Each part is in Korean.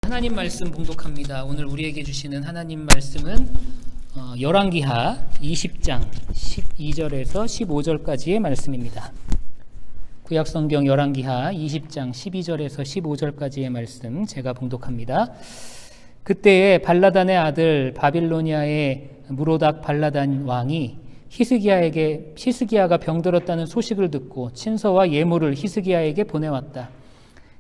하나님 말씀 봉독합니다. 오늘 우리에게 주시는 하나님 말씀은 열왕기하 20장 12절에서 15절까지의 말씀입니다. 구약성경 열왕기하 20장 12절에서 15절까지의 말씀 제가 봉독합니다. 그때에 발라단의 아들 바빌로니아의 무로닥 발라단 왕이 히스기야가 병들었다는 소식을 듣고 친서와 예물을 히스기야에게 보내왔다.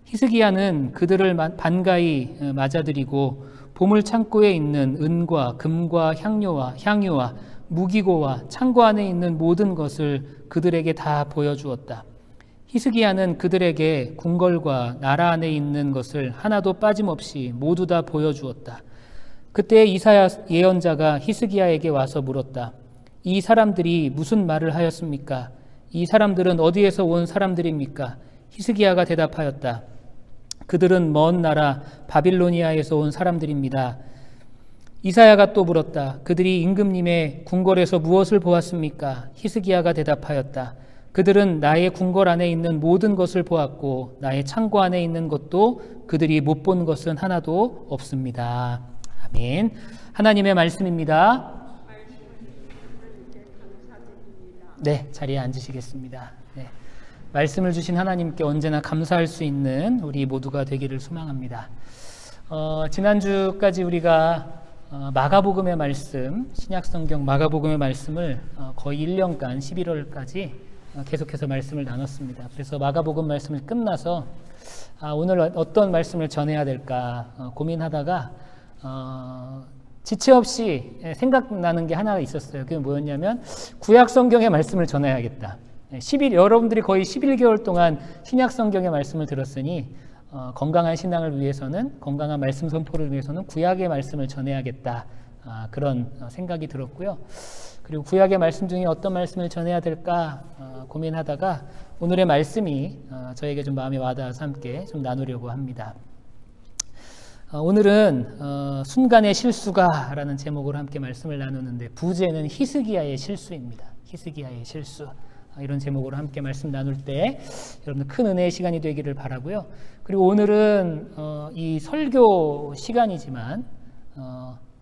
히스기야는 그들을 반가이 맞아들이고 보물 창고에 있는 은과 금과 향유와 무기고와 창고 안에 있는 모든 것을 그들에게 다 보여주었다. 히스기야는 그들에게 궁궐과 나라 안에 있는 것을 하나도 빠짐없이 모두 다 보여주었다. 그때 이사야 예언자가 히스기야에게 와서 물었다. 이 사람들이 무슨 말을 하였습니까? 이 사람들은 어디에서 온 사람들입니까? 히스기야가 대답하였다. 그들은 먼 나라 바빌로니아에서 온 사람들입니다. 이사야가 또 물었다. 그들이 임금님의 궁궐에서 무엇을 보았습니까? 히스기야가 대답하였다. 그들은 나의 궁궐 안에 있는 모든 것을 보았고 나의 창고 안에 있는 것도 그들이 못 본 것은 하나도 없습니다. 아멘. 하나님의 말씀입니다. 네, 자리에 앉으시겠습니다. 네. 말씀을 주신 하나님께 언제나 감사할 수 있는 우리 모두가 되기를 소망합니다. 지난주까지 우리가 마가복음의 말씀, 신약성경 마가복음의 말씀을 거의 1년간 11월까지 계속해서 말씀을 나눴습니다. 그래서 마가복음 말씀을 끝나서 오늘 어떤 말씀을 전해야 될까 고민하다가 지체 없이 생각나는 게 하나 있었어요. 그게 뭐였냐면 구약성경의 말씀을 전해야겠다. 여러분들이 거의 11개월 동안 신약성경의 말씀을 들었으니 건강한 신앙을 위해서는, 건강한 말씀 선포를 위해서는 구약의 말씀을 전해야겠다. 그런 생각이 들었고요. 그리고 구약의 말씀 중에 어떤 말씀을 전해야 될까 고민하다가 오늘의 말씀이 저에게 좀 마음에 와닿아서 함께 좀 나누려고 합니다. 오늘은 순간의 실수가 라는 제목으로 함께 말씀을 나누는데 부제는 히스기야의 실수입니다. 히스기야의 실수. 이런 제목으로 함께 말씀 나눌 때 여러분들 큰 은혜의 시간이 되기를 바라고요. 그리고 오늘은 이 설교 시간이지만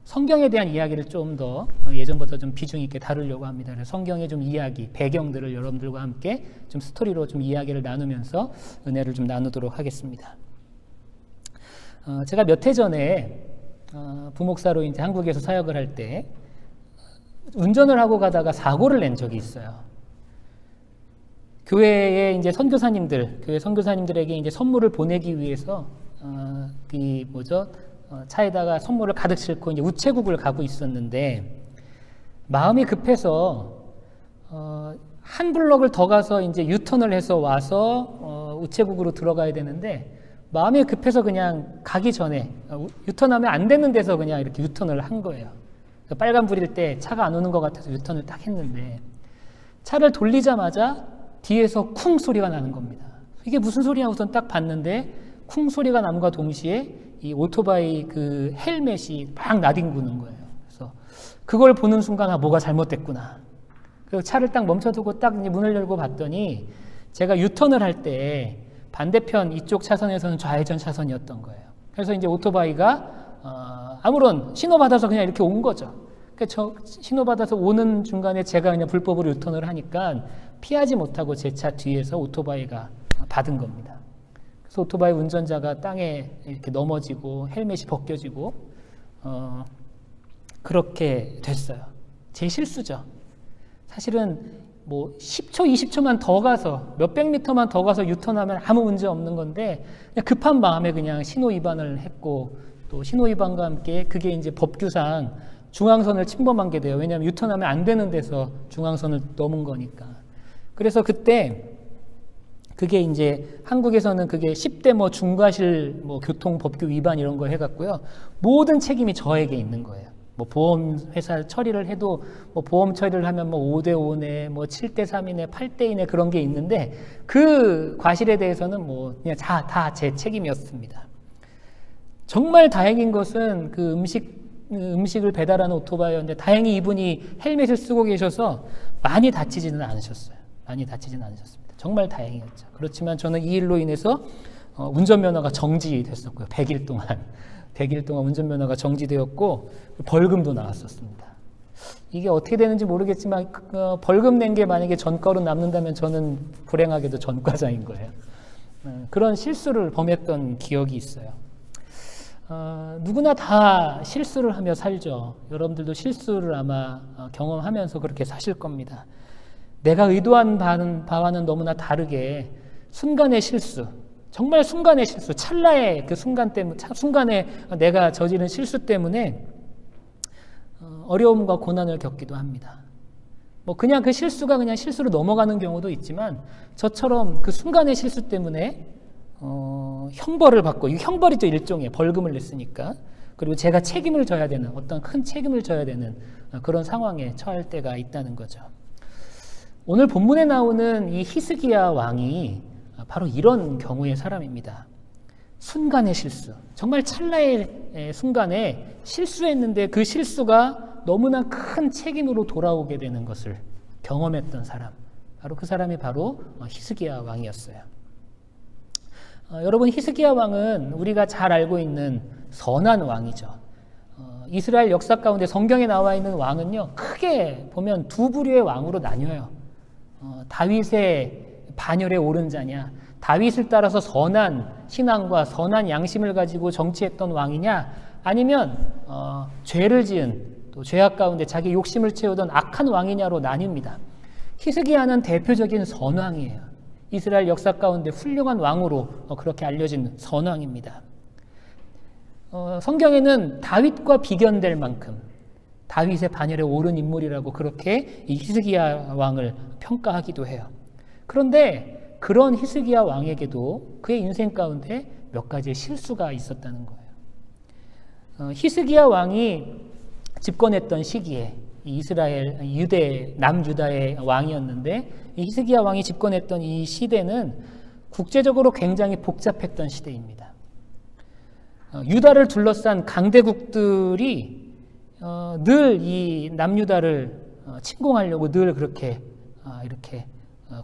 성경에 대한 이야기를 좀 더 예전보다 좀 비중 있게 다루려고 합니다. 그래서 성경의 좀 이야기, 배경들을 여러분들과 함께 좀 스토리로 좀 이야기를 나누면서 은혜를 좀 나누도록 하겠습니다. 제가 몇 해 전에 부목사로 이제 한국에서 사역을 할 때 운전을 하고 가다가 사고를 낸 적이 있어요. 교회의 이제 교회 선교사님들에게 이제 선물을 보내기 위해서 차에다가 선물을 가득 싣고 이제 우체국을 가고 있었는데 마음이 급해서 한 블럭을 더 가서 이제 유턴을 해서 와서 우체국으로 들어가야 되는데 마음이 급해서 그냥 가기 전에 유턴하면 안 되는 데서 그냥 이렇게 유턴을 한 거예요. 빨간불일 때 차가 안 오는 것 같아서 유턴을 딱 했는데 차를 돌리자마자 뒤에서 쿵 소리가 나는 겁니다. 이게 무슨 소리야 우선 딱 봤는데 쿵 소리가 남과 동시에 이 오토바이 그 헬멧이 막 나뒹구는 거예요. 그래서 그걸 보는 순간 뭐가 잘못됐구나. 그래서 차를 딱 멈춰두고 딱 이제 문을 열고 봤더니 제가 유턴을 할 때 반대편 이쪽 차선에서는 좌회전 차선이었던 거예요. 그래서 이제 오토바이가 아무런 신호 받아서 그냥 이렇게 온 거죠. 그러니까 신호 받아서 오는 중간에 제가 그냥 불법으로 유턴을 하니까 피하지 못하고 제 차 뒤에서 오토바이가 받은 겁니다. 그래서 오토바이 운전자가 땅에 이렇게 넘어지고 헬멧이 벗겨지고 그렇게 됐어요. 제 실수죠. 사실은 뭐 10초, 20초만 더 가서 몇백 미터만 더 가서 유턴하면 아무 문제 없는 건데 그냥 급한 마음에 그냥 신호 위반을 했고 또 신호 위반과 함께 그게 이제 법규상 중앙선을 침범한 게 돼요. 왜냐하면 유턴하면 안 되는 데서 중앙선을 넘은 거니까. 그래서 그때 그게 이제 한국에서는 그게 10대 뭐 중과실 뭐 교통법규 위반 이런 거 해갖고요. 모든 책임이 저에게 있는 거예요. 뭐 보험회사 처리를 해도 뭐 보험 처리를 하면 뭐 5대 5네, 뭐 7대 3이네, 8대 2네 그런 게 있는데 그 과실에 대해서는 뭐 그냥 다 제 책임이었습니다. 정말 다행인 것은 그 음식을 배달하는 오토바이였는데 다행히 이분이 헬멧을 쓰고 계셔서 많이 다치지는 않으셨어요. 많이 다치지는 않으셨습니다. 정말 다행이었죠. 그렇지만 저는 이 일로 인해서 운전면허가 정지됐었고요. 100일 동안 100일 동안 운전면허가 정지되었고 벌금도 나왔었습니다. 이게 어떻게 되는지 모르겠지만 벌금 낸 게 만약에 전과로 남는다면 저는 불행하게도 전과자인 거예요. 그런 실수를 범했던 기억이 있어요. 누구나 다 실수를 하며 살죠. 여러분들도 실수를 아마 경험하면서 그렇게 사실 겁니다. 내가 의도한 바와는 너무나 다르게 순간의 실수, 정말 순간의 실수, 찰나의 그 순간에 내가 저지른 실수 때문에 어려움과 고난을 겪기도 합니다. 그냥 그 실수가 그냥 실수로 넘어가는 경우도 있지만 저처럼 그 순간의 실수 때문에 형벌을 받고, 이 형벌이죠, 일종의 벌금을 냈으니까. 그리고 제가 책임을 져야 되는, 어떤 큰 책임을 져야 되는 그런 상황에 처할 때가 있다는 거죠. 오늘 본문에 나오는 이 히스기야 왕이 바로 이런 경우의 사람입니다. 순간의 실수, 정말 찰나의 순간에 실수했는데 그 실수가 너무나 큰 책임으로 돌아오게 되는 것을 경험했던 사람, 바로 그 사람이 바로 히스기야 왕이었어요. 여러분, 히스기야 왕은 우리가 잘 알고 있는 선한 왕이죠. 이스라엘 역사 가운데 성경에 나와 있는 왕은요, 크게 보면 두 부류의 왕으로 나뉘어요. 다윗의 반열에 오른 자냐, 다윗을 따라서 선한 신앙과 선한 양심을 가지고 정치했던 왕이냐, 아니면 죄를 지은, 또 죄악 가운데 자기 욕심을 채우던 악한 왕이냐로 나뉩니다. 히스기야는 대표적인 선왕이에요. 이스라엘 역사 가운데 훌륭한 왕으로 그렇게 알려진 선왕입니다. 성경에는 다윗과 비견될 만큼 다윗의 반열에 오른 인물이라고 그렇게 이 히스기야 왕을 평가하기도 해요. 그런데 그런 히스기야 왕에게도 그의 인생 가운데 몇 가지의 실수가 있었다는 거예요. 히스기야 왕이 집권했던 시기에 이스라엘, 남유다의 왕이었는데, 이 히스기야 왕이 집권했던 이 시대는 국제적으로 굉장히 복잡했던 시대입니다. 유다를 둘러싼 강대국들이 늘 이 남유다를 침공하려고 늘 그렇게 이렇게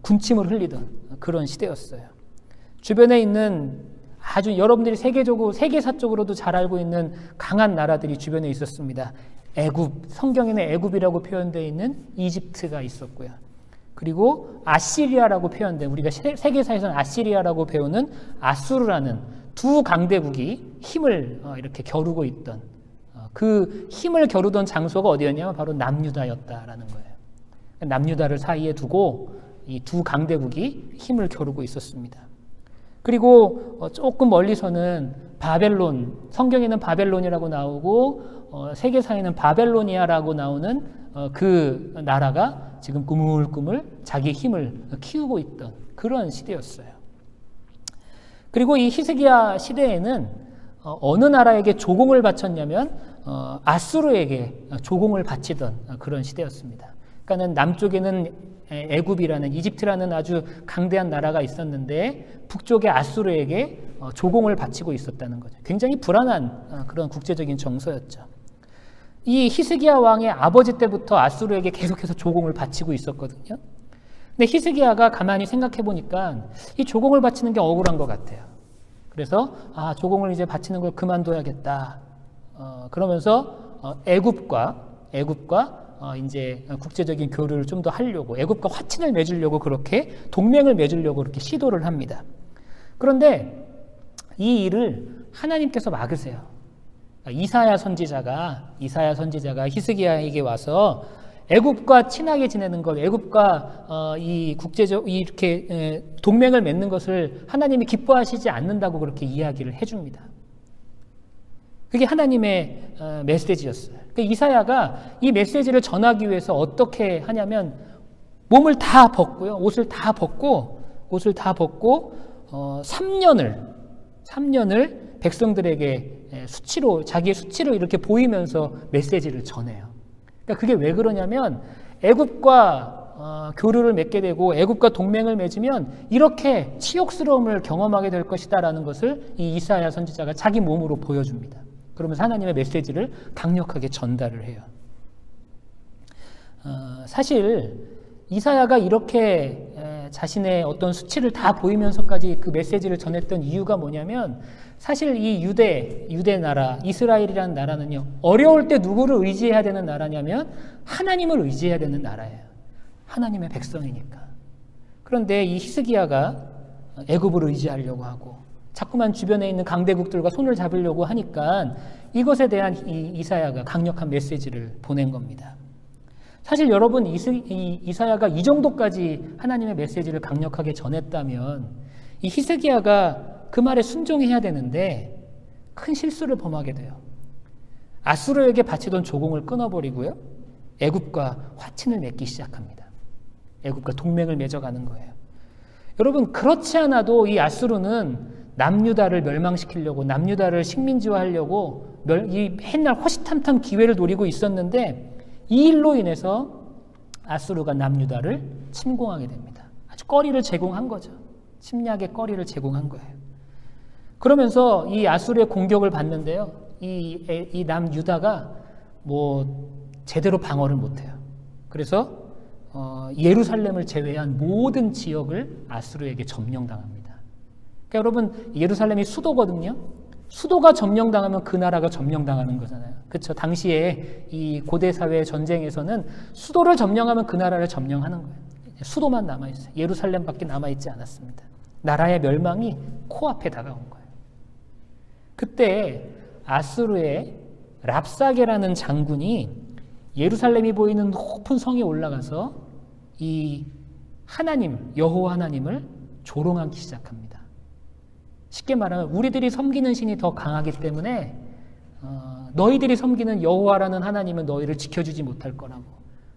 군침을 흘리던 그런 시대였어요. 주변에 있는 아주 여러분들이 세계사적으로도 잘 알고 있는 강한 나라들이 주변에 있었습니다. 애굽, 성경에는 애굽이라고 표현되어 있는 이집트가 있었고요. 그리고 아시리아라고 표현된, 우리가 세계사에서는 아시리아라고 배우는 아수르라는 두 강대국이 힘을 이렇게 겨루고 있던, 그 힘을 겨루던 장소가 어디였냐면 바로 남유다였다라는 거예요. 남유다를 사이에 두고 이 두 강대국이 힘을 겨루고 있었습니다. 그리고 조금 멀리서는 바벨론, 성경에는 바벨론이라고 나오고 세계사에는 바벨로니아라고 나오는 그 나라가 지금 꾸물꾸물 자기 힘을 키우고 있던 그런 시대였어요. 그리고 이 히스기야 시대에는 어느 나라에게 조공을 바쳤냐면 아수르에게 조공을 바치던 그런 시대였습니다. 그러니까는 남쪽에는 애굽이라는, 이집트라는 아주 강대한 나라가 있었는데 북쪽의 아수르에게 조공을 바치고 있었다는 거죠. 굉장히 불안한 그런 국제적인 정서였죠. 이 히스기야 왕의 아버지 때부터 아수르에게 계속해서 조공을 바치고 있었거든요. 근데 히스기야가 가만히 생각해 보니까 이 조공을 바치는 게 억울한 것 같아요. 그래서 조공을 이제 바치는 걸 그만둬야겠다. 그러면서 애굽과 이제 국제적인 교류를 좀 더 하려고, 애굽과 화친을 맺으려고, 그렇게 동맹을 맺으려고 그렇게 시도를 합니다. 그런데 이 일을 하나님께서 막으세요. 이사야 선지자가 히스기야에게 와서 애굽과 친하게 지내는 것, 애굽과 이렇게 동맹을 맺는 것을 하나님이 기뻐하시지 않는다고 그렇게 이야기를 해줍니다. 그게 하나님의 메시지였어요. 그러니까 이사야가 이 메시지를 전하기 위해서 어떻게 하냐면 옷을 다 벗고 3년을 백성들에게 자기의 수치로 이렇게 보이면서 메시지를 전해요. 그러니까 그게 왜 그러냐면 애굽과 교류를 맺게 되고 애굽과 동맹을 맺으면 이렇게 치욕스러움을 경험하게 될 것이다라는 것을 이 이사야 선지자가 자기 몸으로 보여줍니다. 그러면서 하나님의 메시지를 강력하게 전달을 해요. 사실 이사야가 이렇게 자신의 어떤 수치를 다 보이면서까지 그 메시지를 전했던 이유가 뭐냐면 사실 이 유대 나라, 이스라엘이라는 나라는요, 어려울 때 누구를 의지해야 되는 나라냐면 하나님을 의지해야 되는 나라예요. 하나님의 백성이니까. 그런데 이 히스기야가 애굽을 의지하려고 하고 자꾸만 주변에 있는 강대국들과 손을 잡으려고 하니까 이것에 대한 이사야가 강력한 메시지를 보낸 겁니다. 사실 여러분, 이사야가 이 정도까지 하나님의 메시지를 강력하게 전했다면 이 히스기야가 그 말에 순종해야 되는데 큰 실수를 범하게 돼요. 아수르에게 바치던 조공을 끊어버리고요, 애굽과 화친을 맺기 시작합니다. 애굽과 동맹을 맺어가는 거예요. 여러분, 그렇지 않아도 이 아수르는 남유다를 멸망시키려고, 남유다를 식민지화하려고 이 맨날 허시탐탐 기회를 노리고 있었는데 이 일로 인해서 아수르가 남유다를 침공하게 됩니다. 아주 거리를 제공한 거죠. 침략의 거리를 제공한 거예요. 그러면서 이 아수르의 공격을 받는데요, 이 남유다가 제대로 방어를 못해요. 그래서 예루살렘을 제외한 모든 지역을 아수르에게 점령당합니다. 그러니까 여러분, 예루살렘이 수도거든요. 수도가 점령당하면 그 나라가 점령당하는 거잖아요. 그렇죠? 당시에 이 고대 사회 전쟁에서는 수도를 점령하면 그 나라를 점령하는 거예요. 수도만 남아있어요. 예루살렘밖에 남아있지 않았습니다. 나라의 멸망이 코앞에 다가온 거예요. 그때 아수르의 랍사게라는 장군이 예루살렘이 보이는 높은 성에 올라가서 이 하나님, 여호와 하나님을 조롱하기 시작합니다. 쉽게 말하면 우리들이 섬기는 신이 더 강하기 때문에 너희들이 섬기는 여호와라는 하나님은 너희를 지켜주지 못할 거라고,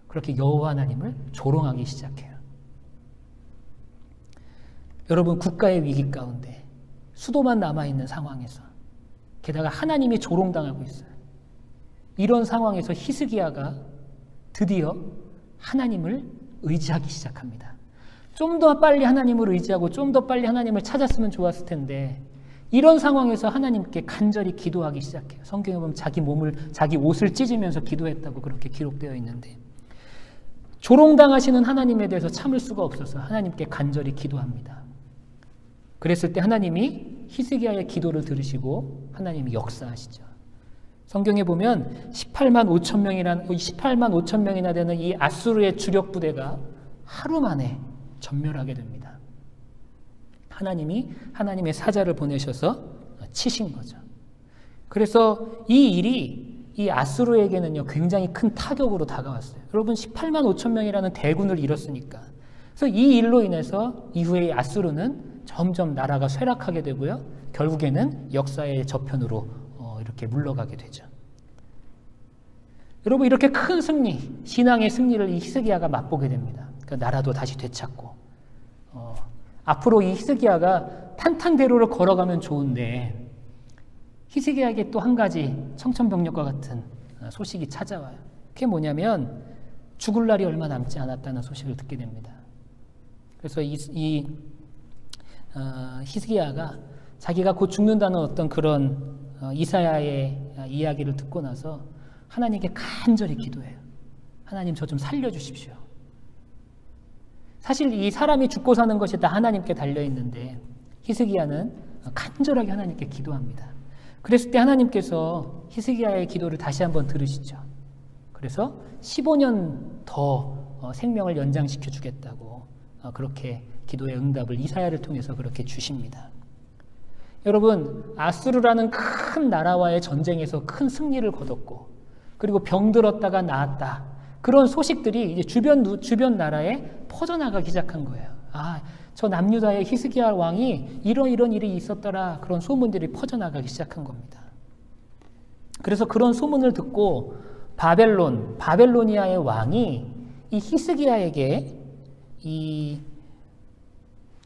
그렇게 여호와 하나님을 조롱하기 시작해요. 여러분, 국가의 위기 가운데 수도만 남아있는 상황에서 게다가 하나님이 조롱당하고 있어요. 이런 상황에서 히스기야가 드디어 하나님을 의지하기 시작합니다. 좀 더 빨리 하나님을 의지하고 좀 더 빨리 하나님을 찾았으면 좋았을 텐데 이런 상황에서 하나님께 간절히 기도하기 시작해요. 성경에 보면 자기 옷을 찢으면서 기도했다고 그렇게 기록되어 있는데, 조롱당하시는 하나님에 대해서 참을 수가 없어서 하나님께 간절히 기도합니다. 그랬을 때 하나님이 히스기야의 기도를 들으시고 하나님이 역사하시죠. 성경에 보면 18만 5천 명이나 되는 이 아수르의 주력 부대가 하루 만에 전멸하게 됩니다. 하나님이 하나님의 사자를 보내셔서 치신 거죠. 그래서 이 일이 이 아수르에게는요, 굉장히 큰 타격으로 다가왔어요. 여러분, 18만 5천 명이라는 대군을 잃었으니까. 그래서 이 일로 인해서 이후에 아수르는 점점 나라가 쇠락하게 되고요, 결국에는 역사의 저편으로 이렇게 물러가게 되죠. 여러분, 이렇게 큰 승리, 신앙의 승리를 이 히스기야가 맛보게 됩니다. 그 나라도 다시 되찾고, 앞으로 이 히스기야가 탄탄대로를 걸어가면 좋은데 히스기야에게 또 한 가지 청천벽력과 같은 소식이 찾아와요. 그게 뭐냐면 죽을 날이 얼마 남지 않았다는 소식을 듣게 됩니다. 그래서 히스기야가 자기가 곧 죽는다는 어떤 그런 이사야의 이야기를 듣고 나서 하나님께 간절히 기도해요. 하나님, 저 좀 살려주십시오. 사실 이 사람이 죽고 사는 것이 다 하나님께 달려있는데 히스기야는 간절하게 하나님께 기도합니다. 그랬을 때 하나님께서 히스기야의 기도를 다시 한번 들으시죠. 그래서 15년 더 생명을 연장시켜 주겠다고 그렇게 기도의 응답을 이사야를 통해서 그렇게 주십니다. 여러분, 아수르라는 큰 나라와의 전쟁에서 큰 승리를 거뒀고, 그리고 병들었다가 나았다, 그런 소식들이 이제 주변 나라에 퍼져나가기 시작한 거예요. 저 남유다의 히스기야 왕이 이런 일이 있었더라, 그런 소문들이 퍼져나가기 시작한 겁니다. 그래서 그런 소문을 듣고 바벨로니아의 왕이 이 히스기야에게 이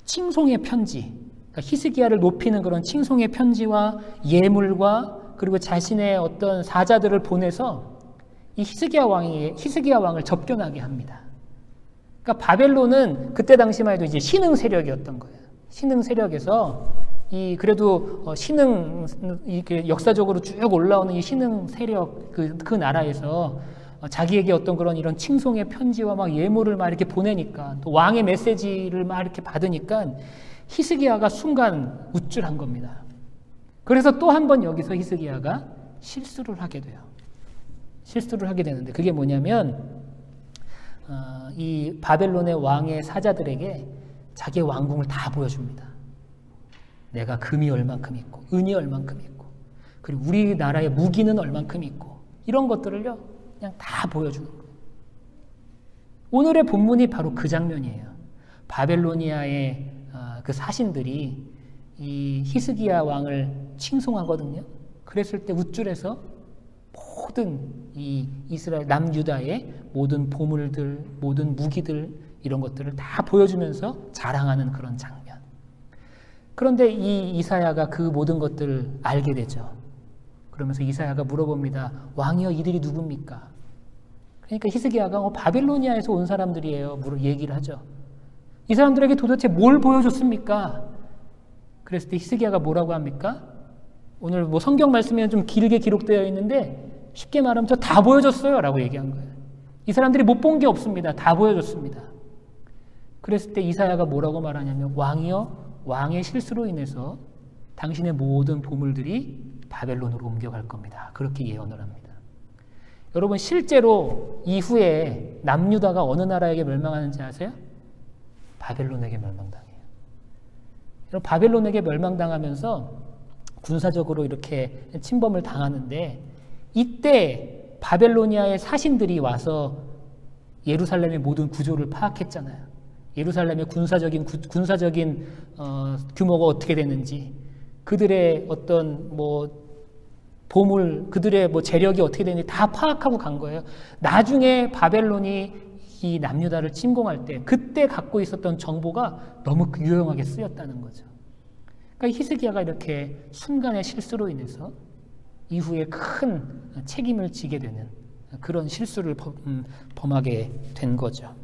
칭송의 편지, 그러니까 히스기야를 높이는 그런 칭송의 편지와 예물과 그리고 자신의 어떤 사자들을 보내서 이 히스기야 왕을 접견하게 합니다. 그러니까 바벨론은 그때 당시만 해도 이제 신흥 세력이었던 거예요. 신흥 세력에서 그래도 역사적으로 쭉 올라오는 이 신흥 세력 그 나라에서 자기에게 어떤 그런 이런 칭송의 편지와 막 예물을 막 이렇게 보내니까 또 왕의 메시지를 막 이렇게 받으니까 히스기야가 순간 우쭐한 겁니다. 그래서 또 한 번 여기서 히스기야가 실수를 하게 돼요. 실수를 하게 되는데 그게 뭐냐면 이 바벨론의 왕의 사자들에게 자기의 왕궁을 다 보여줍니다. 내가 금이 얼만큼 있고 은이 얼만큼 있고 그리고 우리나라의 무기는 얼만큼 있고 이런 것들을요 그냥 다 보여주는 거예요. 오늘의 본문이 바로 그 장면이에요. 바벨로니아의 그 사신들이 이 히스기야 왕을 칭송하거든요. 그랬을 때 우쭐해서 모든 이 이스라엘 남유다의 모든 보물들, 모든 무기들 이런 것들을 다 보여주면서 자랑하는 그런 장면. 그런데 이 이사야가 그 모든 것들을 알게 되죠. 그러면서 이사야가 물어봅니다. 왕이여 이들이 누굽니까? 그러니까 히스기야가 바벨로니아에서 온 사람들이에요. 얘기를 하죠. 이 사람들에게 도대체 뭘 보여줬습니까? 그랬을 때 히스기야가 뭐라고 합니까? 오늘 뭐 성경 말씀에는 좀 길게 기록되어 있는데 쉽게 말하면 저 다 보여줬어요 라고 얘기한 거예요. 이 사람들이 못 본 게 없습니다. 다 보여줬습니다. 그랬을 때 이사야가 뭐라고 말하냐면 왕이여 왕의 실수로 인해서 당신의 모든 보물들이 바벨론으로 옮겨갈 겁니다. 그렇게 예언을 합니다. 여러분 실제로 이후에 남유다가 어느 나라에게 멸망하는지 아세요? 바벨론에게 멸망당해요. 여러분 바벨론에게 멸망당하면서 군사적으로 이렇게 침범을 당하는데 이때 바벨로니아의 사신들이 와서 예루살렘의 모든 구조를 파악했잖아요. 예루살렘의 군사적인 규모가 어떻게 되는지, 그들의 어떤 보물, 그들의 재력이 어떻게 되는지 다 파악하고 간 거예요. 나중에 바벨론이 이 남유다를 침공할 때 그때 갖고 있었던 정보가 너무 유용하게 쓰였다는 거죠. 그러니까 히스기야가 이렇게 순간의 실수로 인해서 이후에 큰 책임을 지게 되는 그런 실수를 범하게 된 거죠.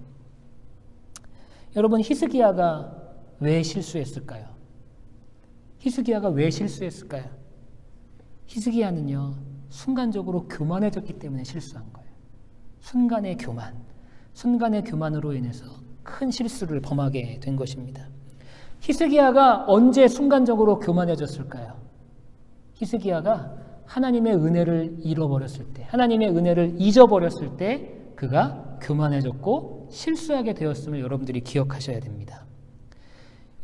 여러분 히스기야가 왜 실수했을까요? 히스기야가 왜 실수했을까요? 히스기야는요 순간적으로 교만해졌기 때문에 실수한 거예요. 순간의 교만으로 인해서 큰 실수를 범하게 된 것입니다. 히스기야가 언제 순간적으로 교만해졌을까요? 히스기야가 하나님의 은혜를 잃어버렸을 때, 하나님의 은혜를 잊어버렸을 때 그가 교만해졌고 실수하게 되었음을 여러분들이 기억하셔야 됩니다.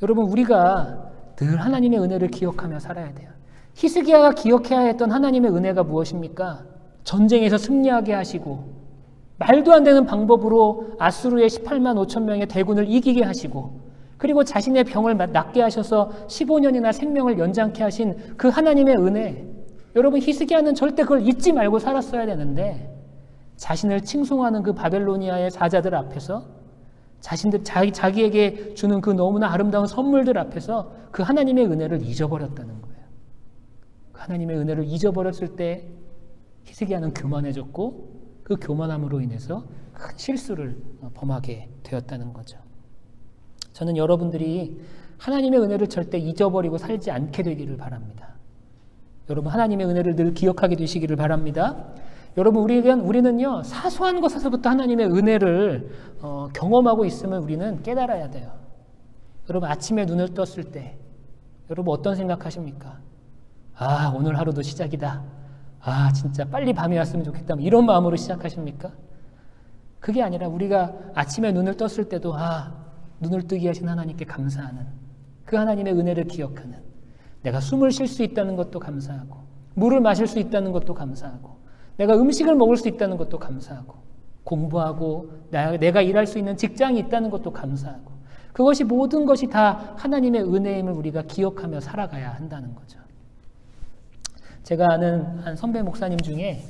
여러분 우리가 늘 하나님의 은혜를 기억하며 살아야 돼요. 히스기야가 기억해야 했던 하나님의 은혜가 무엇입니까? 전쟁에서 승리하게 하시고 말도 안 되는 방법으로 아수르의 18만 5천 명의 대군을 이기게 하시고 그리고 자신의 병을 낫게 하셔서 15년이나 생명을 연장케 하신 그 하나님의 은혜, 여러분 히스기야는 절대 그걸 잊지 말고 살았어야 되는데 자신을 칭송하는 그 바벨로니아의 사자들 앞에서 자기에게 주는 그 너무나 아름다운 선물들 앞에서 그 하나님의 은혜를 잊어버렸다는 거예요. 그 하나님의 은혜를 잊어버렸을 때 히스기야는 교만해졌고 그 교만함으로 인해서 큰 실수를 범하게 되었다는 거죠. 저는 여러분들이 하나님의 은혜를 절대 잊어버리고 살지 않게 되기를 바랍니다. 여러분 하나님의 은혜를 늘 기억하게 되시기를 바랍니다. 여러분 우리는요 사소한 것에서부터 하나님의 은혜를 경험하고 있음을 우리는 깨달아야 돼요. 여러분 아침에 눈을 떴을 때 여러분 어떤 생각하십니까? 아 오늘 하루도 시작이다. 아 진짜 빨리 밤이 왔으면 좋겠다. 이런 마음으로 시작하십니까? 그게 아니라 우리가 아침에 눈을 떴을 때도 눈을 뜨게 하신 하나님께 감사하는 그 하나님의 은혜를 기억하는, 내가 숨을 쉴 수 있다는 것도 감사하고 물을 마실 수 있다는 것도 감사하고 내가 음식을 먹을 수 있다는 것도 감사하고 공부하고 내가 일할 수 있는 직장이 있다는 것도 감사하고 그것이 모든 것이 다 하나님의 은혜임을 우리가 기억하며 살아가야 한다는 거죠. 제가 아는 한 선배 목사님 중에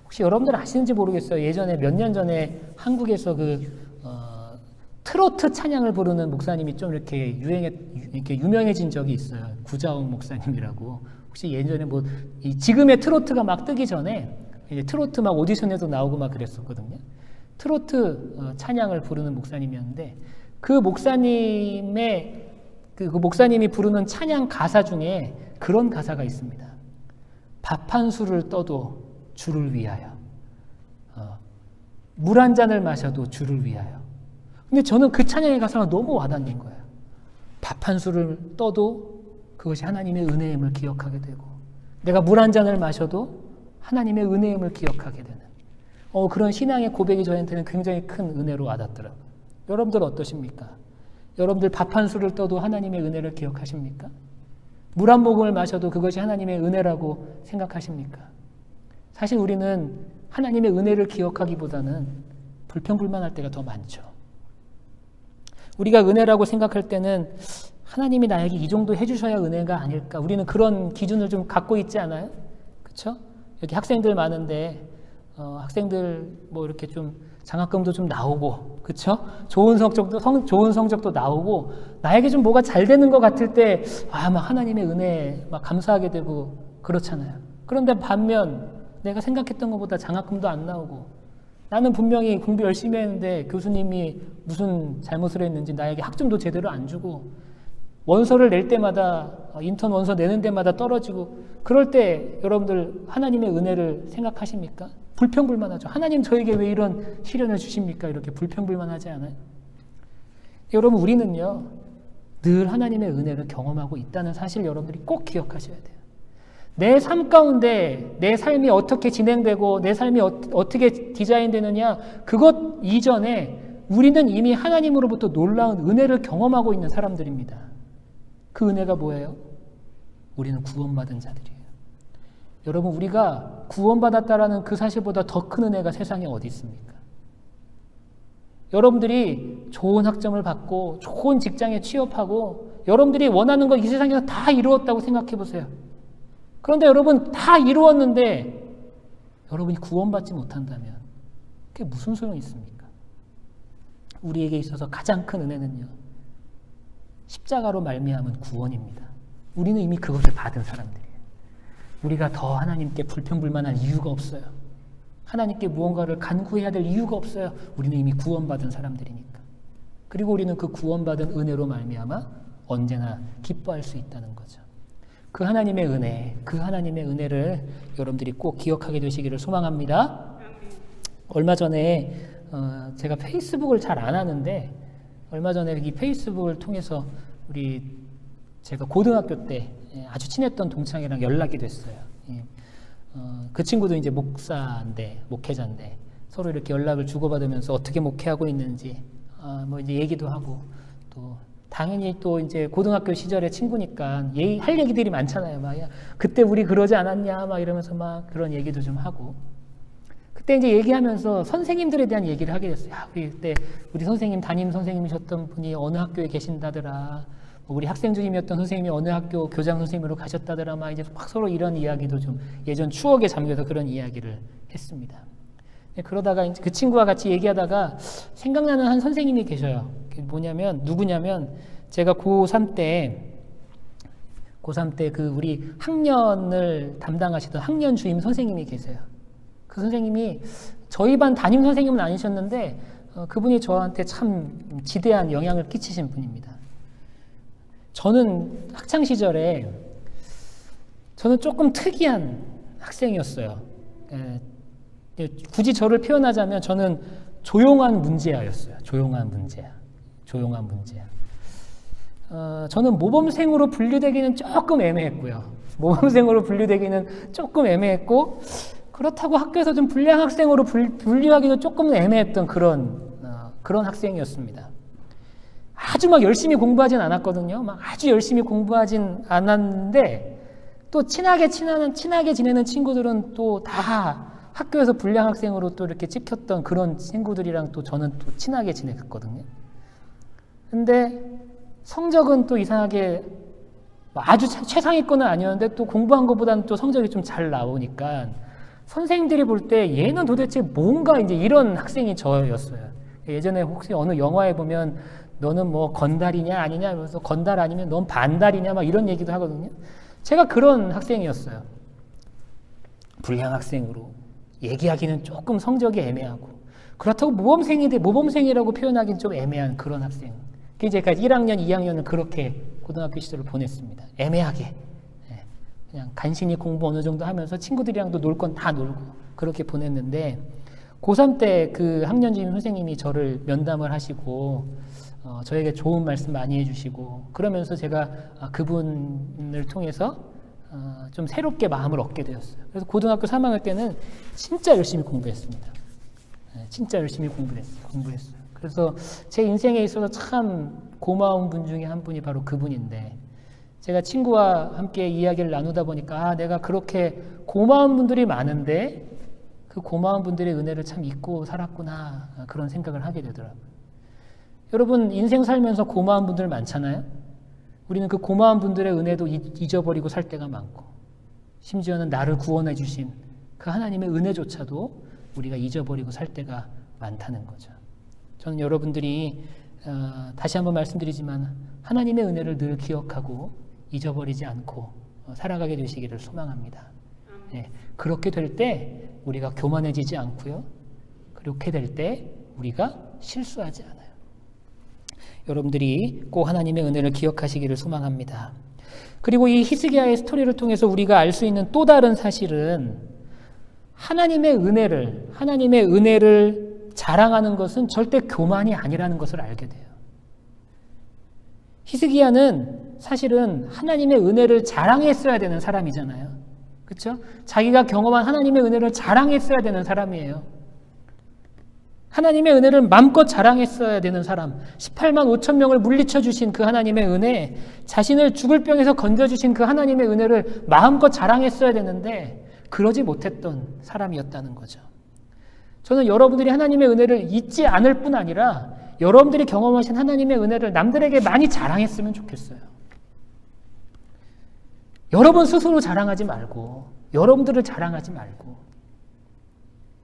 혹시 여러분들 아시는지 모르겠어요. 예전에 몇 년 전에 한국에서 트로트 찬양을 부르는 목사님이 좀 이렇게 유명해진 적이 있어요. 구자욱 목사님이라고. 혹시 예전에 지금의 트로트가 막 뜨기 전에 트로트 막 오디션에도 나오고 막 그랬었거든요. 트로트 찬양을 부르는 목사님이었는데 그 목사님이 부르는 찬양 가사 중에 그런 가사가 있습니다. 밥 한 술을 떠도 주를 위하여 물 한 잔을 마셔도 주를 위하여. 근데 저는 그 찬양의 가사가 너무 와닿는 거예요. 밥 한 술을 떠도 그것이 하나님의 은혜임을 기억하게 되고, 내가 물 한 잔을 마셔도 하나님의 은혜임을 기억하게 되는 그런 신앙의 고백이 저한테는 굉장히 큰 은혜로 와닿더라고요. 여러분들 어떠십니까? 여러분들 밥 한 술을 떠도 하나님의 은혜를 기억하십니까? 물 한 모금을 마셔도 그것이 하나님의 은혜라고 생각하십니까? 사실 우리는 하나님의 은혜를 기억하기보다는 불평불만할 때가 더 많죠. 우리가 은혜라고 생각할 때는 하나님이 나에게 이 정도 해주셔야 은혜가 아닐까. 우리는 그런 기준을 좀 갖고 있지 않아요? 그렇죠? 여기 학생들 많은데 학생들 뭐 이렇게 좀 장학금도 좀 나오고, 그렇죠? 좋은 성적도 나오고, 나에게 좀 뭐가 잘 되는 것 같을 때 막 하나님의 은혜에 막 감사하게 되고 그렇잖아요. 그런데 반면 내가 생각했던 것보다 장학금도 안 나오고, 나는 분명히 공부 열심히 했는데 교수님이 무슨 잘못을 했는지 나에게 학점도 제대로 안 주고, 원서를 낼 때마다, 인턴 원서 내는 데마다 떨어지고, 그럴 때 여러분들 하나님의 은혜를 생각하십니까? 불평불만하죠. 하나님 저에게 왜 이런 시련을 주십니까? 이렇게 불평불만하지 않아요? 여러분, 우리는요 늘 하나님의 은혜를 경험하고 있다는 사실 여러분들이 꼭 기억하셔야 돼요. 내 삶 가운데 내 삶이 어떻게 진행되고 내 삶이 어떻게 디자인되느냐, 그것 이전에 우리는 이미 하나님으로부터 놀라운 은혜를 경험하고 있는 사람들입니다. 그 은혜가 뭐예요? 우리는 구원받은 자들이에요. 여러분, 우리가 구원받았다라는 그 사실보다 더 큰 은혜가 세상에 어디 있습니까? 여러분들이 좋은 학점을 받고 좋은 직장에 취업하고 여러분들이 원하는 거 이 세상에서 다 이루었다고 생각해 보세요. 그런데 여러분 다 이루었는데 여러분이 구원받지 못한다면 그게 무슨 소용이 있습니까? 우리에게 있어서 가장 큰 은혜는요, 십자가로 말미암은 구원입니다. 우리는 이미 그것을 받은 사람들이에요. 우리가 더 하나님께 불평불만할 이유가 없어요. 하나님께 무언가를 간구해야 될 이유가 없어요. 우리는 이미 구원받은 사람들이니까. 그리고 우리는 그 구원받은 은혜로 말미암아 언제나 기뻐할 수 있다는 거죠. 그 하나님의 은혜, 그 하나님의 은혜를 여러분들이 꼭 기억하게 되시기를 소망합니다. 얼마 전에 제가 페이스북을 잘 안 하는데, 얼마 전에 이 페이스북을 통해서 제가 고등학교 때 아주 친했던 동창이랑 연락이 됐어요. 그 친구도 이제 목회자인데 서로 이렇게 연락을 주고받으면서 어떻게 목회하고 있는지 뭐 이제 얘기도 하고, 또 당연히 또 이제 고등학교 시절의 친구니까 할 얘기들이 많잖아요. 막 그때 우리 그러지 않았냐 막 이러면서 막 그런 얘기도 좀 하고, 그때 이제 얘기하면서 선생님들에 대한 얘기를 하게 됐어요. 우리 그때 우리 선생님, 담임 선생님이셨던 분이 어느 학교에 계신다더라. 우리 학생 중임이었던 선생님이 어느 학교 교장 선생님으로 가셨다더라. 막 이제 막 서로 이런 이야기도 좀 예전 추억에 잠겨서 그런 이야기를 했습니다. 그러다가 이제 그 친구와 같이 얘기하다가 생각나는 한 선생님이 계셔요. 누구냐면 제가 고3 때 그 우리 학년을 담당하시던 학년 주임 선생님이 계세요. 그 선생님이 저희 반 담임 선생님은 아니셨는데 그분이 저한테 참 지대한 영향을 끼치신 분입니다. 저는 학창시절에 저는 조금 특이한 학생이었어요. 굳이 저를 표현하자면 저는 조용한 문제아였어요. 조용한 문제아. 저는 모범생으로 분류되기는 조금 애매했고요. 그렇다고 학교에서 좀 불량 학생으로 분류하기도 조금 애매했던 그런 학생이었습니다. 아주 막 열심히 공부하진 않았거든요. 아주 열심히 공부하진 않았는데, 또 친하게 지내는 친구들은 또 다 학교에서 불량 학생으로 또 이렇게 찍혔던 그런 친구들이랑 또 저는 또 친하게 지냈거든요. 근데 성적은 또 이상하게 아주 최상위권은 아니었는데 또 공부한 것보다는 또 성적이 좀 잘 나오니까 선생님들이 볼 때 얘는 도대체 뭔가 이제 이런 학생이 저였어요. 예전에 혹시 어느 영화에 보면 너는 뭐 건달이냐 아니냐 하면서 건달 아니면 넌 반달이냐 막 이런 얘기도 하거든요. 제가 그런 학생이었어요. 불량 학생으로 얘기하기는 조금 성적이 애매하고, 그렇다고 모범생이라고 표현하기는 좀 애매한 그런 학생. 제가 1학년, 2학년을 그렇게 고등학교 시절을 보냈습니다. 애매하게. 그냥 간신히 공부 어느 정도 하면서 친구들이랑도 놀 건 다 놀고 그렇게 보냈는데, 고3 때 그 학년주임 선생님이 저를 면담을 하시고 저에게 좋은 말씀 많이 해주시고 그러면서 제가 그분을 통해서 좀 새롭게 마음을 얻게 되었어요. 그래서 고등학교 3학년 때는 진짜 열심히 공부했습니다. 진짜 열심히 공부했어요. 그래서 제 인생에 있어서 참 고마운 분 중에 한 분이 바로 그분인데 제가 친구와 함께 이야기를 나누다 보니까 내가 그렇게 고마운 분들이 많은데 그 고마운 분들의 은혜를 참 잊고 살았구나 그런 생각을 하게 되더라고요. 여러분 인생 살면서 고마운 분들 많잖아요. 우리는 그 고마운 분들의 은혜도 잊어버리고 살 때가 많고 심지어는 나를 구원해 주신 그 하나님의 은혜조차도 우리가 잊어버리고 살 때가 많다는 거죠. 저는 여러분들이 다시 한번 말씀드리지만 하나님의 은혜를 늘 기억하고 잊어버리지 않고 살아가게 되시기를 소망합니다. 네, 그렇게 될 때 우리가 교만해지지 않고요. 그렇게 될 때 우리가 실수하지 않아요. 여러분들이 꼭 하나님의 은혜를 기억하시기를 소망합니다. 그리고 이 히스기야의 스토리를 통해서 우리가 알 수 있는 또 다른 사실은 하나님의 은혜를 자랑하는 것은 절대 교만이 아니라는 것을 알게 돼요. 히스기야는 사실은 하나님의 은혜를 자랑했어야 되는 사람이잖아요. 그렇죠? 자기가 경험한 하나님의 은혜를 자랑했어야 되는 사람이에요. 하나님의 은혜를 마음껏 자랑했어야 되는 사람, 18만 5천 명을 물리쳐 주신 그 하나님의 은혜, 자신을 죽을 병에서 건져주신 그 하나님의 은혜를 마음껏 자랑했어야 되는데 그러지 못했던 사람이었다는 거죠. 저는 여러분들이 하나님의 은혜를 잊지 않을 뿐 아니라 여러분들이 경험하신 하나님의 은혜를 남들에게 많이 자랑했으면 좋겠어요. 여러분 스스로 자랑하지 말고, 여러분들을 자랑하지 말고,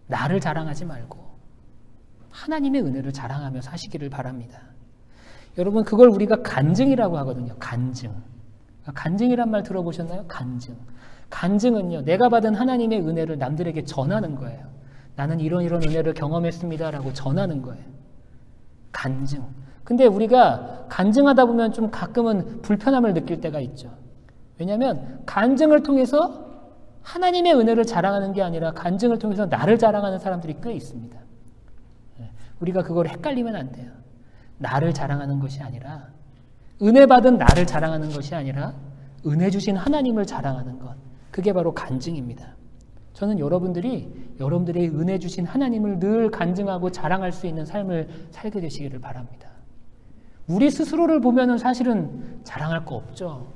나를 자랑하지 말고 하나님의 은혜를 자랑하며 사시기를 바랍니다. 여러분 그걸 우리가 간증이라고 하거든요. 간증. 간증이란 말 들어보셨나요? 간증. 간증은요, 내가 받은 하나님의 은혜를 남들에게 전하는 거예요. 나는 이런 은혜를 경험했습니다라고 전하는 거예요. 간증. 근데 우리가 간증하다 보면 좀 가끔은 불편함을 느낄 때가 있죠. 왜냐하면 간증을 통해서 하나님의 은혜를 자랑하는 게 아니라 간증을 통해서 나를 자랑하는 사람들이 꽤 있습니다. 우리가 그걸 헷갈리면 안 돼요. 나를 자랑하는 것이 아니라, 은혜 받은 나를 자랑하는 것이 아니라 은혜 주신 하나님을 자랑하는 것, 그게 바로 간증입니다. 저는 여러분들의 은혜 주신 하나님을 늘 간증하고 자랑할 수 있는 삶을 살게 되시기를 바랍니다. 우리 스스로를 보면은 사실은 자랑할 거 없죠.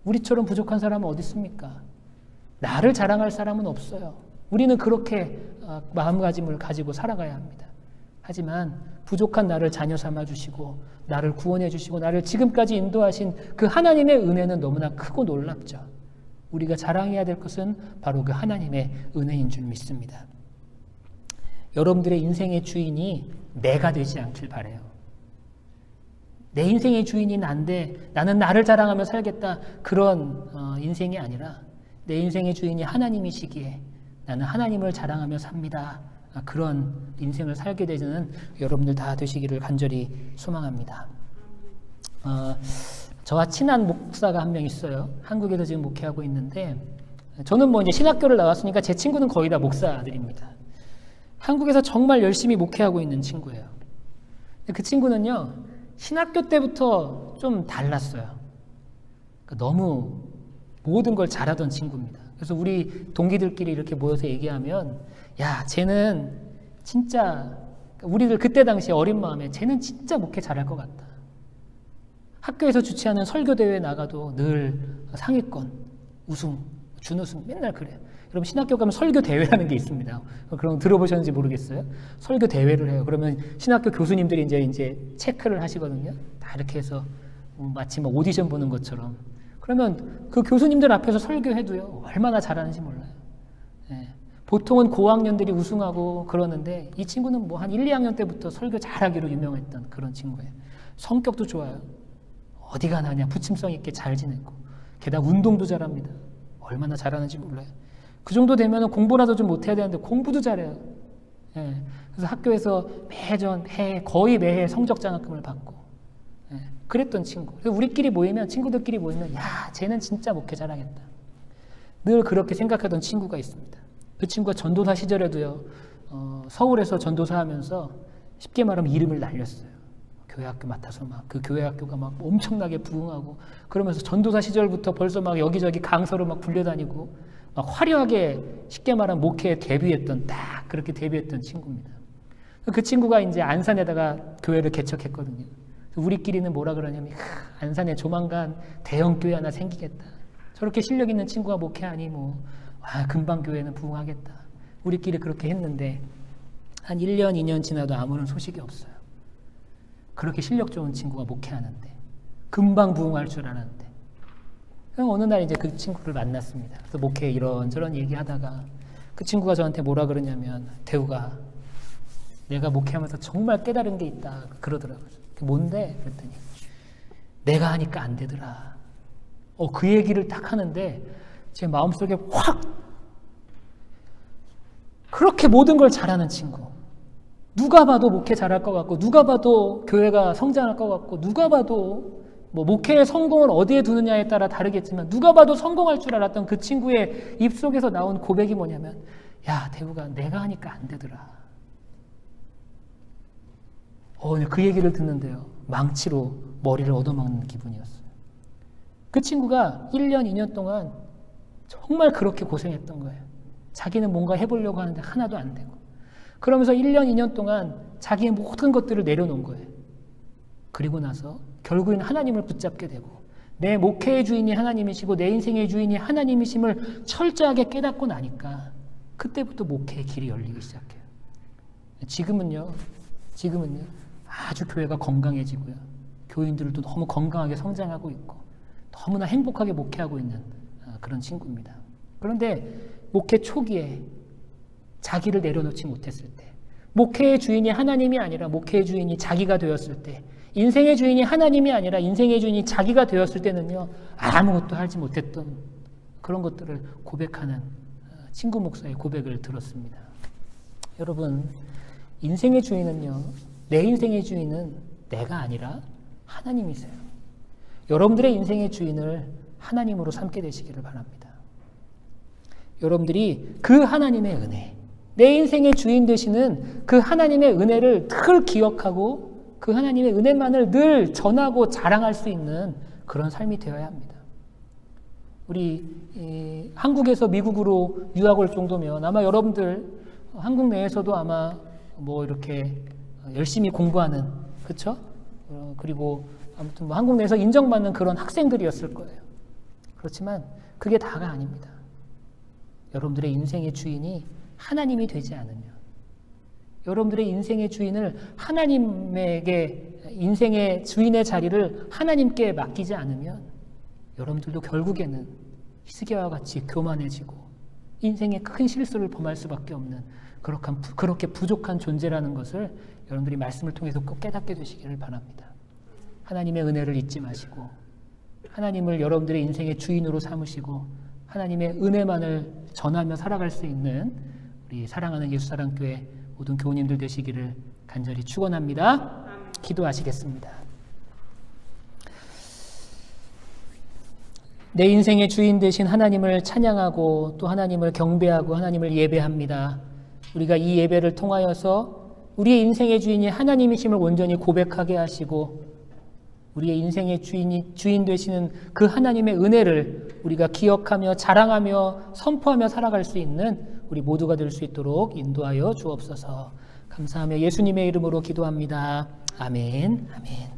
우리처럼 부족한 사람은 어디 있습니까? 나를 자랑할 사람은 없어요. 우리는 그렇게 마음가짐을 가지고 살아가야 합니다. 하지만 부족한 나를 자녀 삼아주시고 나를 구원해주시고 나를 지금까지 인도하신 그 하나님의 은혜는 너무나 크고 놀랍죠. 우리가 자랑해야 될 것은 바로 그 하나님의 은혜인 줄 믿습니다. 여러분들의 인생의 주인이 내가 되지 않길 바라요. 내 인생의 주인이 난데 나는 나를 자랑하며 살겠다, 그런 인생이 아니라 내 인생의 주인이 하나님이시기에 나는 하나님을 자랑하며 삽니다. 그런 인생을 살게 되는 여러분들 다 되시기를 간절히 소망합니다. 저와 친한 목사가 한 명 있어요. 한국에서 지금 목회하고 있는데, 저는 뭐 이제 신학교를 나왔으니까 제 친구는 거의 다 목사들입니다. 한국에서 정말 열심히 목회하고 있는 친구예요. 그 친구는요, 신학교 때부터 좀 달랐어요. 그러니까 너무 모든 걸 잘하던 친구입니다. 그래서 우리 동기들끼리 이렇게 모여서 얘기하면, 야, 쟤는 진짜, 우리들 그때 당시에 어린 마음에 쟤는 진짜 목회 잘할 것 같다. 학교에서 주최하는 설교대회에 나가도 늘 상위권, 우승, 준우승 맨날 그래요. 여러분 신학교 가면 설교대회라는 게 있습니다. 그럼 들어보셨는지 모르겠어요. 설교대회를 해요. 그러면 신학교 교수님들이 이제 체크를 하시거든요. 다 이렇게 해서 마치 뭐 오디션 보는 것처럼. 그러면 그 교수님들 앞에서 설교해도요, 얼마나 잘하는지 몰라요. 예. 보통은 고학년들이 우승하고 그러는데 이 친구는 뭐 한 1, 2학년 때부터 설교 잘하기로 유명했던 그런 친구예요. 성격도 좋아요. 어디 가나 그냥 부침성 있게 잘 지내고, 게다가 운동도 잘합니다. 얼마나 잘하는지 몰라요. 그 정도 되면 공부라도 좀 못해야 되는데 공부도 잘해요. 예. 그래서 학교에서 거의 매해 성적 장학금을 받고, 예. 그랬던 친구. 그래서 친구들끼리 모이면, 야, 쟤는 진짜 목회 잘하겠다. 늘 그렇게 생각하던 친구가 있습니다. 그 친구가 전도사 시절에도요, 서울에서 전도사 하면서 쉽게 말하면 이름을 날렸어요. 교회 학교 맡아서 막 그 교회 학교가 막 엄청나게 부흥하고 그러면서 전도사 시절부터 벌써 막 여기저기 강서로 막 불려다니고 막 화려하게 쉽게 말하면 목회에 데뷔했던 딱 그렇게 데뷔했던 친구입니다. 그 친구가 이제 안산에다가 교회를 개척했거든요. 우리끼리는 뭐라 그러냐면 안산에 조만간 대형 교회 하나 생기겠다. 저렇게 실력 있는 친구가 목회하니 뭐 금방 교회는 부흥하겠다. 우리끼리 그렇게 했는데 한 1년, 2년 지나도 아무런 소식이 없어요. 그렇게 실력 좋은 친구가 목회하는데 금방 부흥할 줄 알았는데 어느 날 이제 그 친구를 만났습니다. 그래서 목회 이런저런 얘기하다가 그 친구가 저한테 뭐라 그러냐면 대우가 내가 목회하면서 정말 깨달은 게 있다 그러더라고요. 뭔데? 그랬더니 내가 하니까 안 되더라. 그 얘기를 딱 하는데 제 마음속에 확 그렇게 모든 걸 잘하는 친구 누가 봐도 목회 잘할 것 같고 누가 봐도 교회가 성장할 것 같고 누가 봐도 뭐 목회의 성공을 어디에 두느냐에 따라 다르겠지만 누가 봐도 성공할 줄 알았던 그 친구의 입속에서 나온 고백이 뭐냐면 야 대우가 내가 하니까 안 되더라. 그 얘기를 듣는데요. 망치로 머리를 얻어맞는 기분이었어요. 그 친구가 1년, 2년 동안 정말 그렇게 고생했던 거예요. 자기는 뭔가 해보려고 하는데 하나도 안 되고 그러면서 1년, 2년 동안 자기의 모든 것들을 내려놓은 거예요. 그리고 나서 결국엔 하나님을 붙잡게 되고 내 목회의 주인이 하나님이시고 내 인생의 주인이 하나님이심을 철저하게 깨닫고 나니까 그때부터 목회의 길이 열리기 시작해요. 지금은요 아주 교회가 건강해지고요. 교인들도 너무 건강하게 성장하고 있고 너무나 행복하게 목회하고 있는 그런 친구입니다. 그런데 목회 초기에 자기를 내려놓지 못했을 때 목회의 주인이 하나님이 아니라 목회의 주인이 자기가 되었을 때 인생의 주인이 하나님이 아니라 인생의 주인이 자기가 되었을 때는요 아무것도 하지 못했던 그런 것들을 고백하는 친구 목사의 고백을 들었습니다. 여러분 인생의 주인은요 내 인생의 주인은 내가 아니라 하나님이세요. 여러분들의 인생의 주인을 하나님으로 삼게 되시기를 바랍니다. 여러분들이 그 하나님의 은혜 내 인생의 주인 되시는 그 하나님의 은혜를 늘 기억하고 그 하나님의 은혜만을 늘 전하고 자랑할 수 있는 그런 삶이 되어야 합니다. 우리 한국에서 미국으로 유학 올 정도면 아마 여러분들 한국 내에서도 아마 뭐 이렇게 열심히 공부하는 그렇죠? 그리고 아무튼 뭐 한국 내에서 인정받는 그런 학생들이었을 거예요. 그렇지만 그게 다가 아닙니다. 여러분들의 인생의 주인이 하나님이 되지 않으면 여러분들의 인생의 주인을 하나님에게 인생의 주인의 자리를 하나님께 맡기지 않으면 여러분들도 결국에는 히스기야와 같이 교만해지고 인생의 큰 실수를 범할 수밖에 없는 그렇게 부족한 존재라는 것을 여러분들이 말씀을 통해서 꼭 깨닫게 되시기를 바랍니다. 하나님의 은혜를 잊지 마시고 하나님을 여러분들의 인생의 주인으로 삼으시고 하나님의 은혜만을 전하며 살아갈 수 있는 우리 사랑하는 예수사랑교회 모든 교우님들 되시기를 간절히 축원합니다. 기도하시겠습니다. 내 인생의 주인 되신 하나님을 찬양하고 또 하나님을 경배하고 하나님을 예배합니다. 우리가 이 예배를 통하여서 우리의 인생의 주인이 하나님이심을 온전히 고백하게 하시고 우리의 인생의 주인 되시는 그 하나님의 은혜를 우리가 기억하며 자랑하며 선포하며 살아갈 수 있는 우리 모두가 될 수 있도록 인도하여 주옵소서. 감사하며 예수님의 이름으로 기도합니다. 아멘. 아멘.